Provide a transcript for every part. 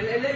MLA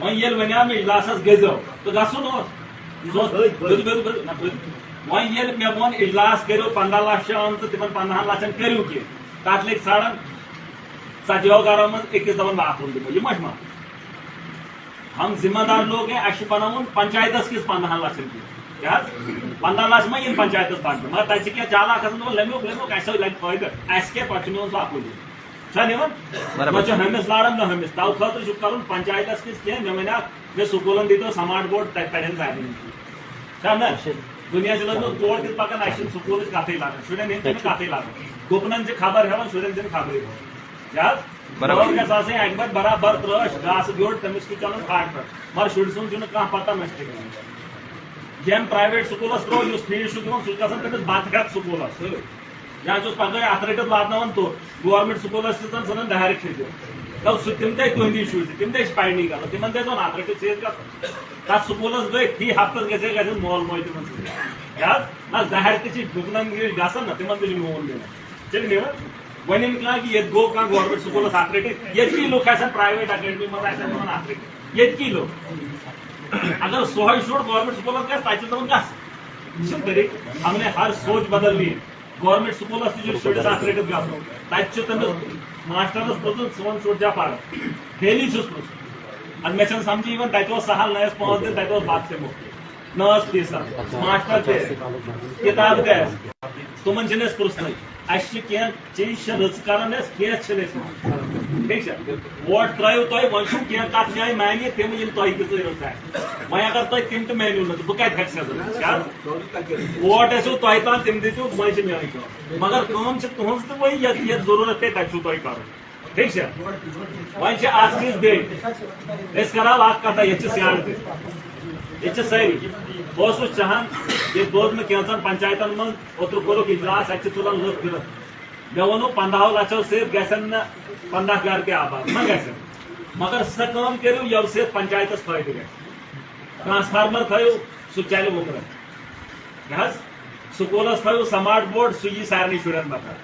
وۄنۍ ییٚلہِ وَنیٛاو مےٚ اجلاسَس گٔژھِو تہٕ گژھُن اوس وۄنۍ ییٚلہِ مےٚ ووٚن اجلاس کٔرِو 15 لَچھ چھِ آمژٕ تِمن 15 لَچھن کٔرِو کینٛہہ تَتھ لٔگۍ سَڑن 70 گرو منٛز أکِس دَپان باتھ روٗم دِمو یہِ ما چھُ مَسلہٕ ہم ذمہ دار لوگ ہیں اَسہِ چھُ بناوُن پنچایتس کِس 15 لَچھن کیٛاہ حظ 15 لَچھ ما یِن پنچایتس بنٛد مگر تَتہِ چھِ کینٛہہ چالاک کھسان دَپان لیٚمیُک اَسہِ لَگہِ فٲیدٕ اَسہِ کیٛاہ پَتہٕ چھُ میون سُہ اَکُے چھا نِوان نہ چھُ ہُمِس لاران نہ ہُمِس تَوٕ خٲطرٕ چھُ کَرُن پنچایتس کِس کینٛہہ مےٚ وَنیٛاکھ مےٚ سکوٗلن دیٖتو سمارٹ بورڈ تَتہِ پَرن سارنٕے چھا نہ دُنیا چھِ لٔجمٕژ برونٛٹھ تہِ پَکان اَسہِ چھِنہٕ سکوٗلٕچ کَتھٕے لگان شُرٮ۪ن ہِنٛدۍ چھِنہٕ کَتھٕے لگان گُپنن چھِ خبر ہٮ۪وان شُرٮ۪ن چھِنہٕ خبرٕے کیٛاہ حظ گژھِ آسٕنۍ اَکہِ بَٹہِ برابر ترٛٲش گاسہٕ بیوٚٹھ تٔمِس چھُ چلان کھاٹہِ پٮ۪ٹھ مگر شُرۍ سُنٛد چھُنہٕ کانٛہہ پَتہ مٔشتٕے ییٚمۍ پرٛایویٹ سکوٗلَس ترٛوو یُس فیٖس چھُ دِوان سُہ چھُ گژھان تٔمِس بَتہٕ ہٮ۪تھ سکوٗلَس یا چھُس پَگہٕے اَتھ رٔٹِتھ واتناوان توٚر گورمٮ۪نٛٹ سکوٗلَس چھِ زَن ژھٕنان دارِ کھٔسِتھ سُہ تِم تے تُہنٛدی شُرۍ چھِ تِم تے چھِ پَرنی گژھان تِمن تے زَن اَتھ رٔٹِتھ سۭتۍ گژھان تَتھ سکوٗلَس گٔے فی ہفتَس گژھِ مول موج تِمن سۭتۍ کیٛاہ حظ نہ دارِ تہِ چھِ گُپنن گژھان نہ تِمن تہِ چھُ میون دِوان چھِنہٕ نِوان وۄنۍ یِم کانٛہہ کہِ ییٚتہِ گوٚو کانٛہہ گورمٮ۪نٛٹ سکوٗلَس اَتھ رٔٹِتھ ییٚتکی لُکھ آسن پرٛایویٹ اکیڈمی منٛز آسن تِمن اَتھ رٔٹِتھ ییٚتکی لُکھ اگر سۄے شُر گورمٮ۪نٛٹ سکوٗلَس گژھِ تَتہِ چھِ دَپان گژھ یہِ چھُنہٕ طریٖقہٕ ہم نے ہر سونچ بدل لی گورمٮ۪نٛٹ سکوٗلَس تہِ چھُ شُرِس اَتھ رٔٹِتھ گژھُن تَتہِ چھُ تٔمِس ماسٹرَس پرٛژھُن سون شُر چھا پَران ڈیلی چھُس پرٛژھُن اَدٕ مےٚ چھَنہٕ سَمجھی یِوان تَتہِ اوس سہل نہ ٲسۍ پونٛسہٕ دِنۍ تَتہِ اوس بَتہٕ تہِ مُفتٕے نہ ٲس فیٖسا ماسٹر تہِ کِتاب تہِ آسہِ تِمن چھِنہٕ أسۍ پرٛژھنٕے اَسہِ چھِ کینٛہہ چیٖز چھِ رٕژ کران أسۍ کینٛہہ چھِنہٕ أسۍ ٹھیٖک چھا ووٹ ترٛٲیِو تُہۍ وۄنۍ چھُو کینٛہہ کَتھ جایہِ مانہِ تِم یِم تۄہہِ دِژٕے رٕژ آسہِ وۄنۍ اگر تۄہہِ تِم تہِ مٲنِو نہٕ تہٕ بہٕ کَتہِ ہٮ۪کہٕ سٮ۪زٕ کیٛاہ ووٹ ٲسِو تۄہہِ تام تِم دِژِو وۄنۍ چھِ میٲنۍ کٲم مگر کٲم چھِ تُہنٛز تہٕ وۄنۍ یَتھ ضروٗرت پیٚیہِ تَتہِ چھُو تۄہہِ کَرُن ٹھیٖک چھا وۄنۍ چھِ اَکھ چیٖز بیٚیہِ أسۍ کَرو اکھ کَتھا ییٚتہِ چھِ سیاح تہِ ییٚتہِ چھِ سٲری بہٕ اوسُس چاہان ییٚتہِ بوٗز مےٚ کینٛژن پنچایتن منٛز اوترٕ کوٚرُکھ اجلاس اَتہِ چھِ تُلان لُکھ گِرِتھ مےٚ ووٚنُکھ 15 لَچھو سۭتۍ گژھن نہٕ 15 گرٕ تہِ آباد ما گژھن مگر سۄ کٲم کٔرِو ییٚمہِ سۭتۍ پنچایتس فٲیدٕ گژھِ ٹرانسفارمر تھٲیِو سُہ چلہِ وُکرن کیٛاہ حظ سکوٗلس تھٲیِو سمارٹ بورڈ سُہ یی سارنٕے شُرٮ۪ن بکار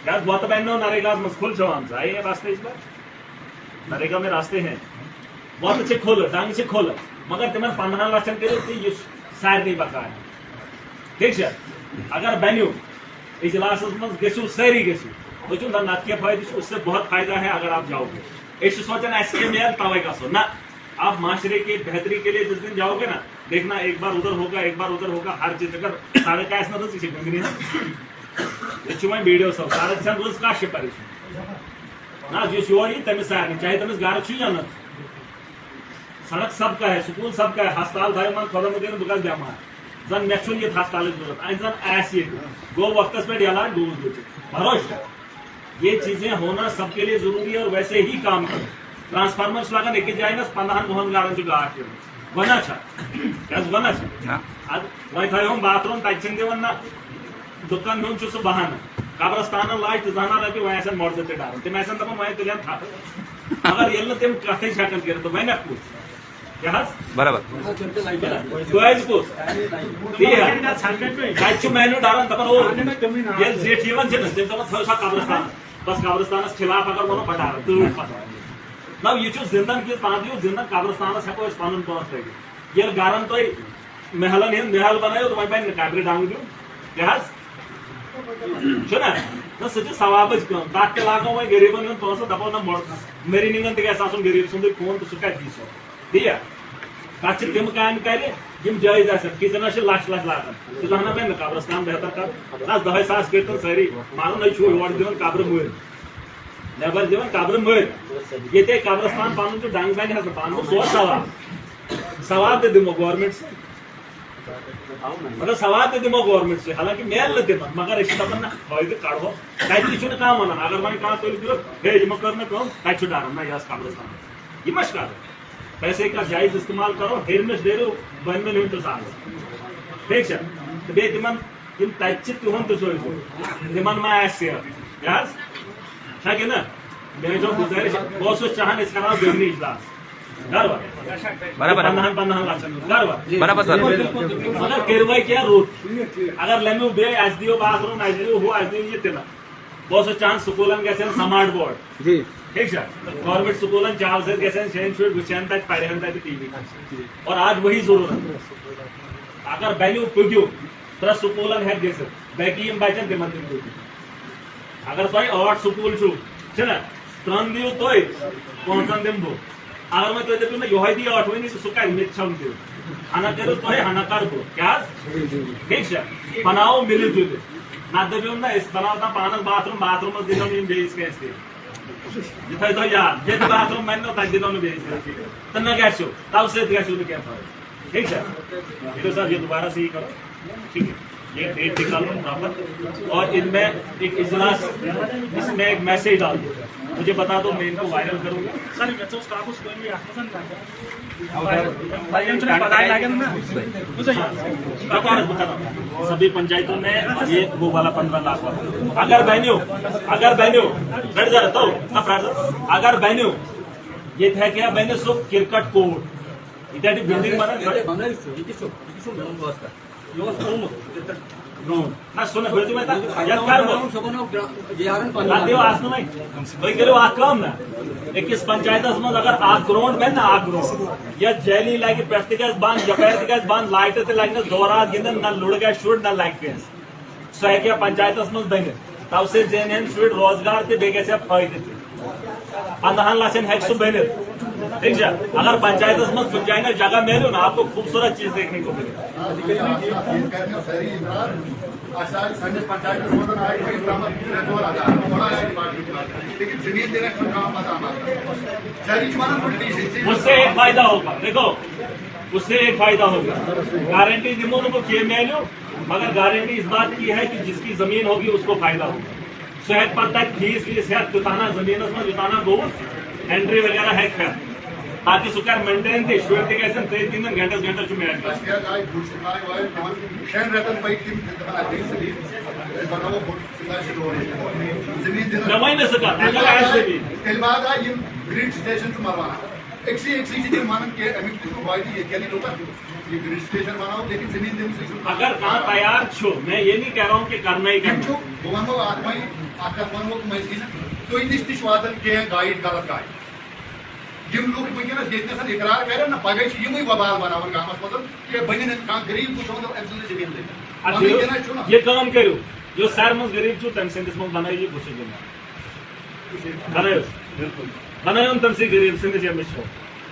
کیٛاہ حظ وۄتہٕ بننو نریگاہس منٛز کھُل چھو آمژٕ آیے راستے اس بار نریگا میں راستے ہیں وۄتہٕ چھِ کھُلہٕ ڈنٛگ چھِ کھُلہٕ مگر تِمن 15 لَچھن کٔرِو تُہۍ یہِ سارنٕے بکار ٹھیٖک چھا اگر بنیو اجلاسس منٛز گٔژھِو سٲری گٔژھِو تُہۍ چھِو نہ نتہٕ کیٛاہ فٲیدٕ چھُ اس سے بہت فٲیدہ ہے اگر آپ جاؤ گے أسۍ چھِ سونچان اَسہِ کیٛاہ میلہِ تَوَے گژھو نہ آپ معاشرے کی بہتری کے لیے جس دن جاؤ گے نا دیکھنا ایک بار ادھر ہوگا ہر چیز اگر سڑک آسہِ نہٕ رٕژ یہِ چھِ گنٛدنی ییٚتہِ چھُ وۄنۍ ویٖڈیو صٲب سڑک چھَنہٕ رٕژ کانٛہہ چھِ پریشٲنی نہ حظ یُس یور یی تٔمِس سارنٕے چاہے تٔمِس گرٕ چھُ یا نہ سڑک سب کا ہے سکوٗل سب کا ہے ہسپتال تھٲیِو مان خۄدا مٔدیٖن بہٕ گژھٕ بٮ۪مار زن مےٚ چھُنہٕ ییٚتہِ ہسپتالٕچ ضروٗرت اَسہِ زن آسہِ ییٚتہِ گوٚو وقتس پٮ۪ٹھ علاج ڈوٗز بٔچِتھ بروش یہ چیزیں ہونا سب کے لیے ضروری ہے اور ویسے ہی کام کرو ٹرانسفارمر لگان أکِس جایہِ نس 15 دۄہن گرن چھُ گاش دِوان وَنا چھا کیٛاہ حظ وَنا چھا اَدٕ وۄنۍ تھٲیہون باتھ روٗم تَتہِ چھِنہٕ دِوان نہ دُکان ہُنٛد چھُ سُہ بہانہٕ قبرستانن لاج تہٕ زانان رۄپیہِ وۄنۍ آسن مۄڑزٕ تہِ ڈران تِم آسن دپان وۄنۍ تُلن تھپہٕ مگر ییٚلہِ نہٕ تِم کتھٕے چھِ ہٮ۪کان کٔرِتھ تہٕ وۄنۍ اکھ کُس کیٛاہ حظ برابر تویتہِ کُس تی تَتہِ چھُ میانیو ڈران دپان او ییٚلہِ زِٹھ یِوان چھِنہ تِم دپان تھٲیو سا قبرستانس بس قبرستانس خلاف اگر وَنو بہٕ ڈرٕ تۭر پتہٕ نہ یہِ چھُ زندن کِس پانہٕ یِیو زندن قبرستانس ہٮ۪کو أسۍ پنُن پانٛژھ تھٲوِتھ ییٚلہِ گرن تُہۍ محلن ہٕنٛدۍ محل بنٲیِو تہٕ وۄنۍ بنہِ نہٕ قبرِ ڈنٛگ دیُن کیٛاہ حظ چھُنہ نہ سُہ چھِ ثوابٕچ کٲم تتھ تہِ لاگو وۄنۍ غریٖبن ہُنٛد پونٛسہٕ دپو نہ مٔرِنِنٛگن تہِ گژھِ آسُن غریٖب سُنٛدُے خوٗن تہٕ سُہ کتہِ دی سۄ تِیا تتھ چھِ تِم کامہِ کرِ یِم جٲیِز آسن کِچنس چھِ لچھ لاگان سُہ زانان بنہِ نہٕ قبرستان بہتر کر نہ 10 ساس کٔرۍتن سٲری مانو نہ چھُو یورٕ دِوان قبرٕ مٔرۍ نٮ۪بر دِوان قبرٕ مٔرۍ ییٚتے قبرستان پنُن چھُ ڈنٛگ بنہِ حظ پانہٕ سُہ ثواب تہِ دِمو گورمینٹ سۭتۍ مطلب ثواب تہِ دِمو گورمینٹ سۭتۍ حالانکہِ میلہِ نہٕ تِمن مگر أسۍ چھِ دپان نہ فٲیدٕ کڑہو تتہِ تہِ چھُنہٕ کانٛہہ ونان اگر وۄنۍ کانٛہہ تُلہِ دِیُت ہے یِمو کٔر نہٕ کٲم تتہِ چھُ ڈران نہ یہِ ٲس قبرستان یہِ ما چھِ کَرُن پیسے کا جایز استعمال کرو ہیٚرمِس ڈٔرِو بۄنمٮ۪ن ہُنٛد تہِ سہل ٹھیٖک چھا تہٕ بیٚیہِ تِمن یِم تتہِ چھِ تِہُنٛد تہِ سوٗزِو تِمن ما آسہِ صحت کیٛاہ حظ چھا کِنہٕ مےٚ ٲسۍزیو گُزٲرِش بہٕ اوسُس چاہان أسۍ کرہاو دۄنوٕنی اجلاس گروا 15 لَچھن مگر کٔرِو وۄنۍ کینٛہہ رُت اگر لیٚمیو بیٚیہِ اَسہِ دِیِو باتھ روٗم اَسہِ دِیِو ہُہ اَسہِ دِیِو یہِ تہِ نہٕ بہٕ اوسُس چاہان سکوٗلن گژھن سمارٹ بورڈ ٹھیک ہے گورنمنٹ سکولن چاو سۭتۍ گژھن شٮ۪ن شُرۍ وٕچھن تتہِ پرہن تتہِ ٹی وی اور آج وہی ضرورت اگر بنیو پٔکِو 3 سکولن ہیٚکہِ گٔژھِتھ باقٕے یِم بچن تِمن تہِ پٔکِو اگر تۄہہِ 8 سکوٗل چھُو چھُنہ 3 دِیِو تُہۍ 5 دِمہٕ بہٕ اگر وۄنۍ تُہۍ دٔپِو نہ یِہوے دی 8وٕنی سُہ کَرِ مےٚ تہِ چھَم دِیِو ہنا کٔرِو تُہۍ ہنا کَرٕ بہٕ کیٛاہ حظ ٹھیٖک چھا بناوو مِلہِ جُلہِ نتہٕ دٔپِو نہ أسۍ بناوو پانس باتھ روٗمس دِنو نہٕ یِم بیٚیِس کٲنٛسہِ تہِ یہ تھٲے تو یاد ییٚتہِ باتھ روٗم بننو تتہِ دِنو نہٕ بیٚیِس کٲنٛسہِ تہٕ نہ گژھِو تَوٕ سۭتۍ گژھِو نہٕ کینٛہہ فٲیدٕ ٹھیک ہے پھر صاحب یہ دوبارہ سے ہی کرو ٹھیک ہے یہ ڈیٹ نکالو پراپر اور ان میں ایک اجلاس اس میں ایک میسج ڈال دو مجھے بتا دو میں ان کو وائرل کروں گا سبھی پنچایتوں میں یہ وہ والا 15 لاکھ والا اگر بہنیوں بیٹھ جا رہا تو اگر بہنیوں یہ تھا کیا بہنیوں سو کرکٹ کوٹ اتنی بلڈنگ بنا أکِس پنچایتس منٛز اگر اکھ گراؤنڈ بنہِ نا اکھ گراؤنڈ یتھ جیلی لگہِ پٮ۪ٹھٕ تہِ گژھِ بنٛد یپٲرۍ تہِ گژھِ بنٛد لایٹہٕ تہِ لگنس دورات گِنٛدن نہ لُڑٕ گژھِ شُر نہ لگہِ کٲنٛسہِ سُہ ہیٚکہِ ہا پنچایتس منٛز بٔنِتھ تَوٕ سۭتۍ زینہِ ہن شُرۍ روزگار تہِ بیٚیہِ گژھِ ہا فٲیدٕ تہِ 15 لچھن ہیٚکہِ سُہ بٔنِتھ ٹھیک ہے اگر پنچایتس منٛز کُنہِ جایہِ جگہ میلو نا آپ کو خوبصورت چیز دیکھنے کو ملے اس سے ایک فائدہ ہوگا دیکھو اس سے ایک فائدہ ہوگا گارنٹی دمو کو کیے میلو مگر گارنٹی اس بات کی ہے کہ جس کی زمین ہوگی اس کو فائدہ ہوگا صحت پر تک فیس صحت یوتانا زمین یوتانا گوس اینٹری وغیرہ ہے تاکہ سُہ کر مینٹین تہِ شُرۍ تہِ گژھن تٔتھۍ گِنٛدن گھنٹس گھنٹس چھُ میچ مےٚ وَنہِ نہٕ سُہ کتھ اگر آسہِ زمیٖن اگر کانٛہہ تیار چھُ میں یہ نہیں کہہ رہا ہوں کہ کرنا ہی کرنا تُہۍ نِش تہِ چھُ واتان کینٛہہ گایِڈ غلط گایِڈ یم لوگ ونکس ییٚتنس اقرار کرن نا پگہ چھ یمے وبال بناون گامس مز کہ بنن کانٛہہ غریب وٕچھو امہِ سٕنٛز زمیٖن یہ کٲم کٔرِو یُس سارِ منٛز غریب چھُ تٔمۍ سٕنٛدِس منٛز بنٲیِو بہٕ چھُس دِوان بنٲیِو بالکل بنٲیِو تٔمسٕے غریب سٕنٛدِس ییٚمِس چھُ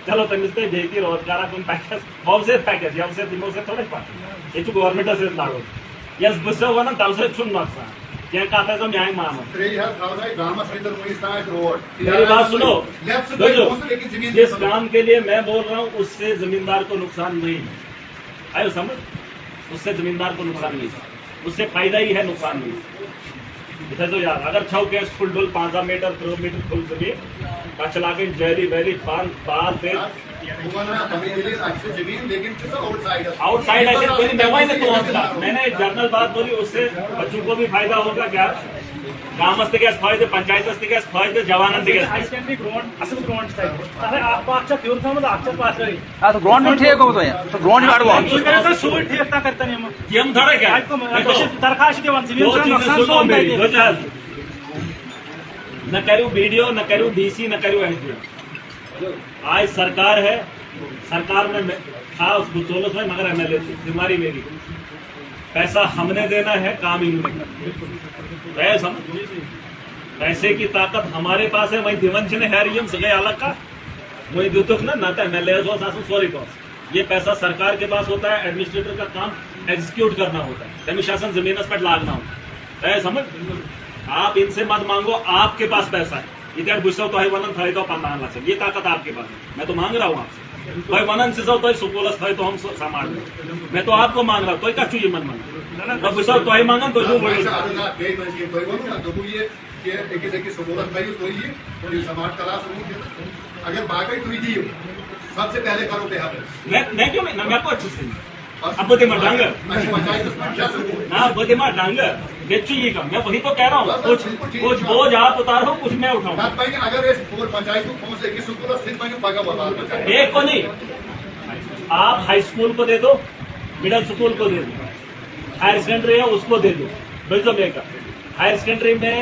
چلو تٔمِس تہِ بیٚیہِ تہِ روزگارا کُن پیکیج بہٕ سۭتۍ پیکیج ییٚمہِ سۭتۍ یِمو سۭتۍ تھوڑا پتہٕ ییٚتہِ چھُ گورمنٹس سۭتۍ لڑُن یۄس بہٕ چھُسو ونان تَمہِ سۭتۍ چھُنہٕ نۄقصان کینٛہہ کتھ ٲسۍزیو میٛانہِ مانان میری بات سنو جس کام کے لیے میں بول رہا ہوں اس سے زمیندار کو نقصان نہیں ہے آئے سمجھ اس سے زمیندار کو نقصان نہیں ہے اس سے فائدہ ہی ہے نقصان نہیں تو یار اگر چھو کیس فل ڈل 5 میٹر 3 میٹر فل زمین کچھ لاگے جیلی ویلی پان پال پھر آؤٹ سائڈ میں نے جنرل بات بولی اس سے بچوں کو بھی فائدہ ہوگا کیا گامس تک فائدہ پنچایتس تک فائدہ جوانن تک نہ کرو ویڈیو نہ کرو ڈی سی نہ کرو ایس ڈی آج سرکار ہے سرکار میں تھا اس کو 16 میں مگر ایم ایل اے ذمہ داری میری پیسہ ہم نے دینا ہے کام انہوں نے کرنا پیسے کی طاقت ہمارے پاس ہے وہیں دیون چھنے ہیریم سگے الگ کا وہیں دیتوک نا نہ ایم ایل اے سوری پاس یہ پیسہ سرکار کے پاس ہوتا ہے ایڈمنسٹریٹر کا کام ایگزیکیوٹ کرنا ہوتا ہے تمہیں شاسن زمینس پر لاگنا ہوتا ہے سمجھ آپ ان سے مت مانگو آپ کے پاس پیسہ ہے ادھر بچو تو ونن تھے تو 15 لاکھ یہ طاقت آپ کے پاس ہے میں تو مانگ رہا ہوں آپ سے تھی ونن سو تھی سکولس تھے تو ہم سنبھال میں تو آپ کو مانگ رہا ہوں تھی کتھ من منگان بچو تھی مانگان تو اگر باقی تھی دیو سب سے پہلے کرو میں کیوں نہیں میں کو اچھے سے اب بدما ڈانگ نہ بدما ڈانگ بیچو یہ کام میں وہی تو کہہ رہا ہوں کچھ بوجھ آپ اتارو کچھ میں اٹھاؤں ایک کو نہیں آپ ہائی اسکول کو دے دو مڈل اسکول کو دے دو ہائر سیکنڈری ہے اس کو دے دو بھیجو لے کر ہائر سیکنڈری میں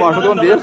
520